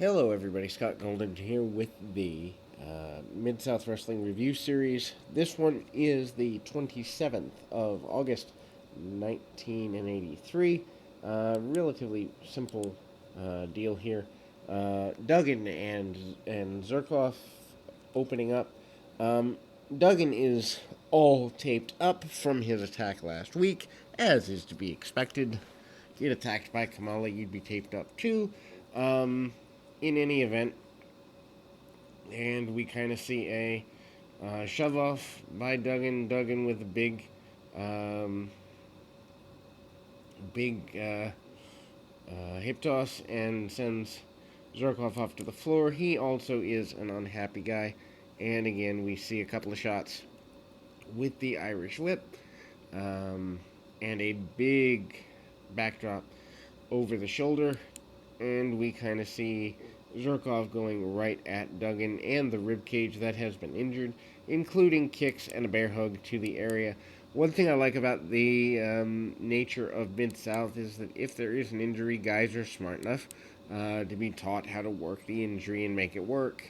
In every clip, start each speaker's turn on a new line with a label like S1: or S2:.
S1: Hello, everybody. Scott Golden here with the Mid-South Wrestling Review Series. This one is the 27th of August, 1983. Relatively simple deal here. Duggan and Zerkoff opening up. Um, Duggan is all taped up from his attack last week, as is to be expected. Get attacked by Kamala, you'd be taped up too. In any event, and we kind of see a shove off by Duggan. Duggan with a um, big hip toss and sends Zarkov off to the floor. He also is an unhappy guy. And again, we see a couple of shots with the Irish whip and a big backdrop over the shoulder. And we kind of see Zerkov going right at Duggan and the rib cage that has been injured, including kicks and a bear hug to the area. One thing I like about the nature of Mid-South is that if there is an injury, guys are smart enough to be taught how to work the injury and make it work.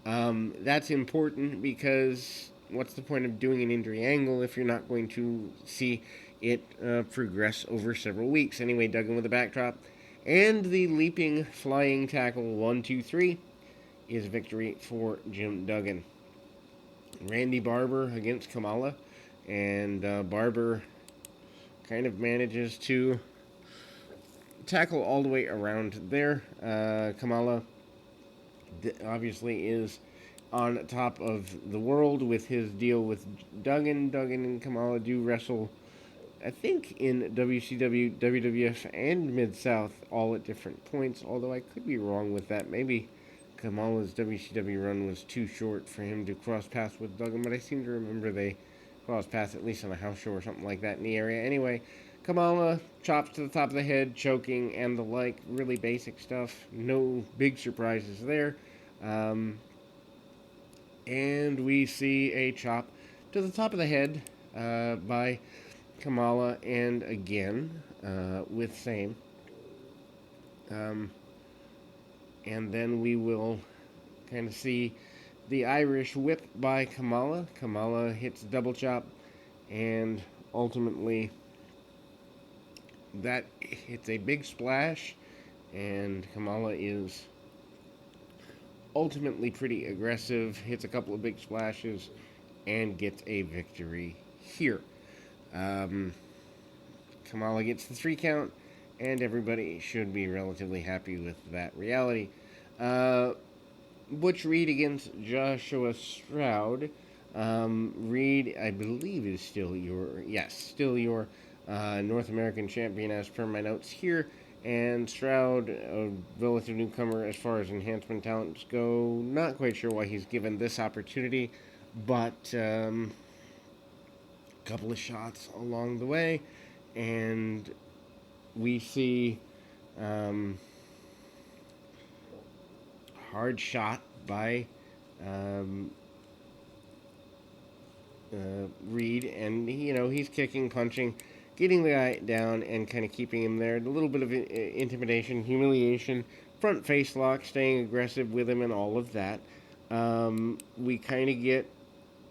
S1: That's important because what's the point of doing an injury angle if you're not going to see it progress over several weeks? Anyway, Duggan with a backdrop. And the leaping, flying tackle 1-2-3 is victory for Jim Duggan. Randy Barber against Kamala, and Barber kind of manages to tackle all the way around there. Kamala obviously is on top of the world with his deal with Duggan. Duggan and Kamala do wrestle, I think, in WCW, WWF, and Mid-South, all at different points, although I could be wrong with that. Maybe Kamala's WCW run was too short for him to cross paths with Duggan, but I seem to remember they crossed paths at least on a house show or something like that in the area. Anyway, Kamala chops to the top of the head, choking, and the like. Really basic stuff. No big surprises there. And we see a chop to the top of the head by Kamala, and again with same. And then we will kind of see the Irish whip by Kamala. Kamala hits double chop, and ultimately that hits a big splash, and Kamala is ultimately pretty aggressive, hits a couple of big splashes, and gets a victory here. Kamala gets the 3 count, and everybody should be relatively happy with that reality. Butch Reed against Joshua Stroud. Reed, I believe, is still your North American champion as per my notes here. And Stroud, a relative newcomer as far as enhancement talents go. Not quite sure why he's given this opportunity, but couple of shots along the way, and we see hard shot by Reed, and he's kicking, punching, getting the guy down, and kind of keeping him there. A little bit of intimidation, humiliation, front face lock, staying aggressive with him, and all of that. We kind of get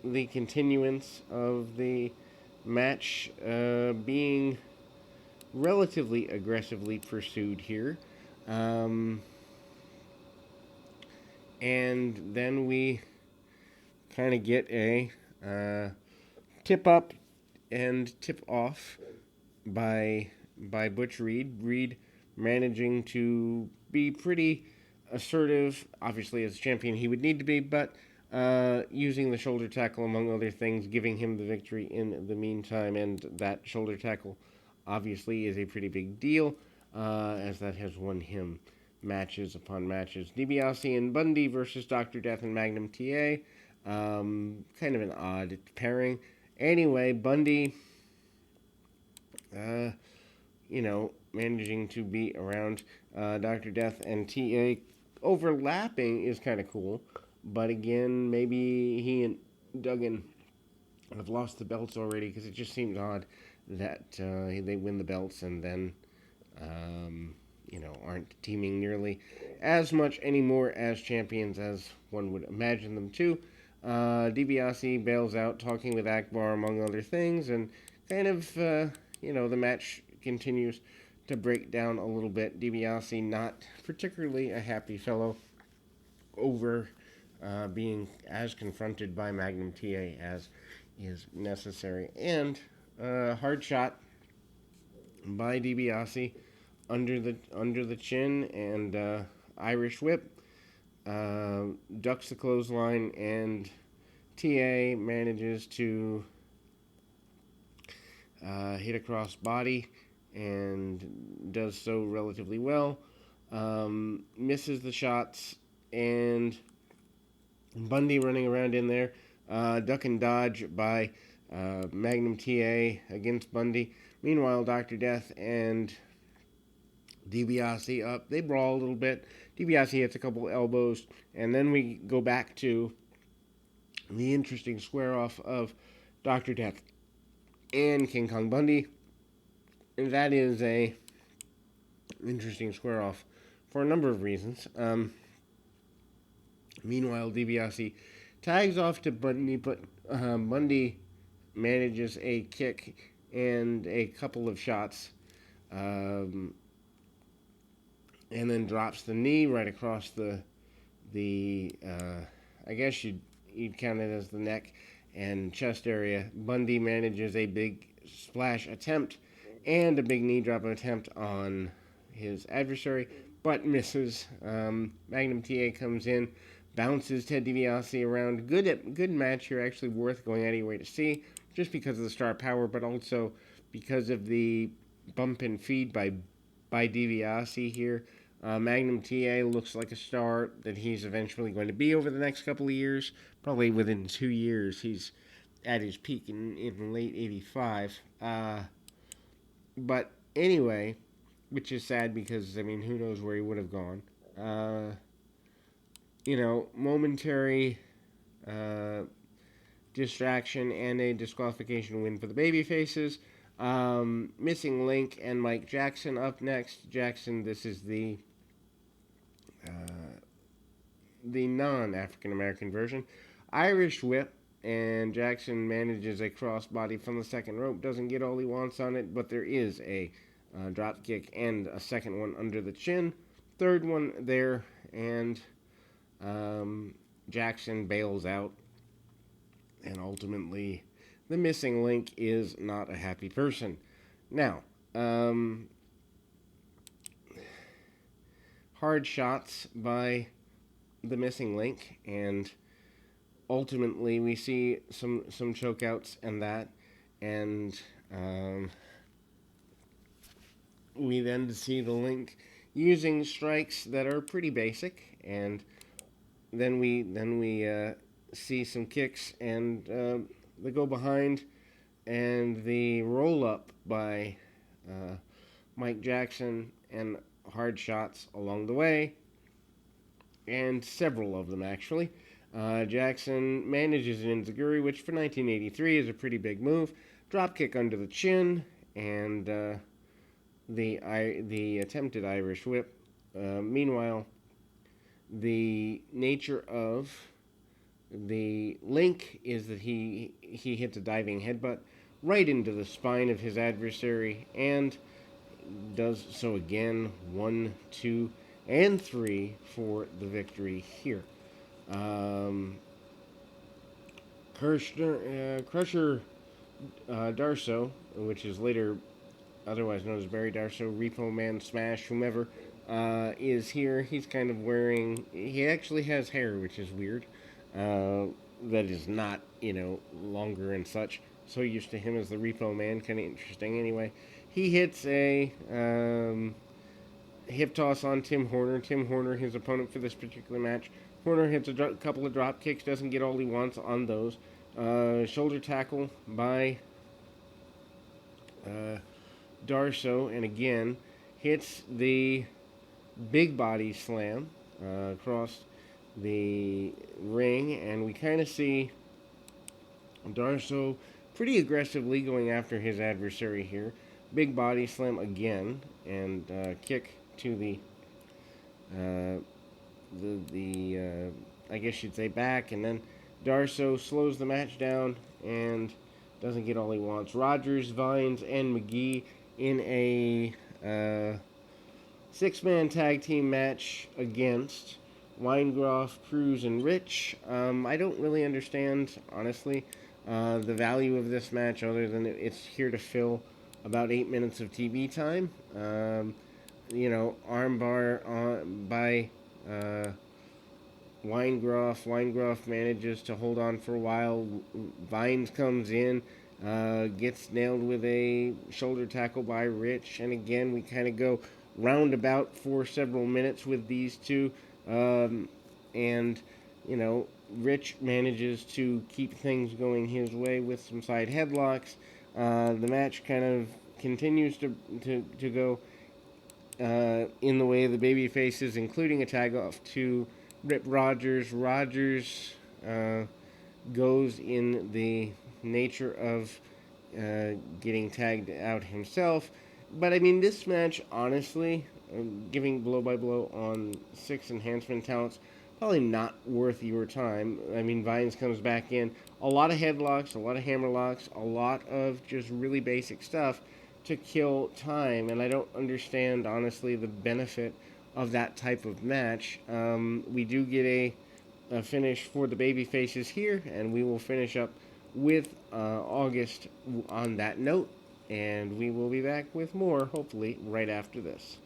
S1: the continuance of the match being relatively aggressively pursued here. And then we kind of get a tip up and tip off by Butch Reed. Reed managing to be pretty assertive. Obviously, as champion, he would need to be, but using the shoulder tackle, among other things, giving him the victory in the meantime. And that shoulder tackle, obviously, is a pretty big deal, as that has won him matches upon matches. DiBiase and Bundy versus Dr. Death and Magnum Ta. Kind of an odd pairing. Anyway, Bundy, managing to be around Dr. Death and Ta. Overlapping is kind of cool. But again, maybe he and Duggan have lost the belts already, because it just seems odd that they win the belts and then, aren't teaming nearly as much anymore as champions as one would imagine them to. DiBiase bails out, talking with Akbar among other things, and kind of, the match continues to break down a little bit. DiBiase not particularly a happy fellow over being as confronted by Magnum Ta as is necessary. And hard shot by DiBiase under the chin, and Irish whip, ducks the clothesline, and Ta manages to hit a cross body and does so relatively well. Misses the shots, and Bundy running around in there. Duck and dodge by Magnum Ta against Bundy. Meanwhile, Dr. Death and DiBiase up. They brawl a little bit. DiBiase hits a couple elbows, and then we go back to the interesting square off of Dr. Death and King Kong Bundy. And that is a interesting square off for a number of reasons. Meanwhile, DiBiase tags off to Bundy, but Bundy manages a kick and a couple of shots, and then drops the knee right across the I guess you'd count it as the neck and chest area. Bundy manages a big splash attempt and a big knee drop attempt on his adversary, but misses. Magnum Ta comes in, bounces Ted DiBiase around. Good match here, actually worth going out of your way to see, just because of the star power, but also because of the bump and feed by DiBiase here. Magnum Ta looks like a star that he's eventually going to be over the next couple of years. Probably within 2 years, he's at his peak in late '85. But anyway, which is sad because, who knows where he would have gone. Momentary distraction and a disqualification win for the babyfaces. Missing Link and Mike Jackson up next. Jackson, this is the non-African American version. Irish whip, and Jackson manages a crossbody from the second rope. Doesn't get all he wants on it, but there is a drop kick and a second one under the chin. Third one there, and Jackson bails out, and ultimately the missing link is not a happy person. Now, hard shots by the missing link, and ultimately we see some chokeouts and that, and we then see the link using strikes that are pretty basic, and then we see some kicks and the go behind and the roll up by Mike Jackson, and hard shots along the way, and several of them actually. Jackson manages an enziguri, which for 1983 is a pretty big move. Drop kick under the chin, and the attempted Irish whip. Meanwhile, the nature of the link is that he hits a diving headbutt right into the spine of his adversary, and does so again. 1, 2, and 3 for the victory here. Crusher Darso, which is later otherwise known as Barry Darso, Repo Man, Smash, whomever, is here. He's kind of wearing... He actually has hair, which is weird. That is not, longer and such. So used to him as the Repo Man. Kind of interesting. Anyway, he hits a hip toss on Tim Horner. Tim Horner, his opponent for this particular match. Horner hits a couple of drop kicks. Doesn't get all he wants on those. Shoulder tackle by Darso, and again hits the big body slam across the ring, and we kind of see Darso pretty aggressively going after his adversary here. Big body slam again, and kick to I guess you'd say back, and then Darso slows the match down and doesn't get all he wants. Rogers, Vines, and McGee in a six-man tag team match against Weingroff, Cruz, and Rich. I don't really understand, honestly, the value of this match other than it's here to fill about 8 minutes of TV time. Armbar by Weingroff. Weingroff manages to hold on for a while. Vines comes in, gets nailed with a shoulder tackle by Rich, and again we kind of go roundabout for several minutes with these two, and Rich manages to keep things going his way with some side headlocks. The match kind of continues to go in the way of the baby faces, including a tag off to Rip Rogers. Rogers goes in the nature of getting tagged out himself. But I mean, this match, honestly, giving blow by blow on 6 enhancement talents, probably not worth your time. I mean, Vines comes back in. A lot of headlocks, a lot of hammerlocks, a lot of just really basic stuff to kill time. And I don't understand, honestly, the benefit of that type of match. We do get a finish for the baby faces here, and we will finish up with August on that note. And we will be back with more, hopefully, right after this.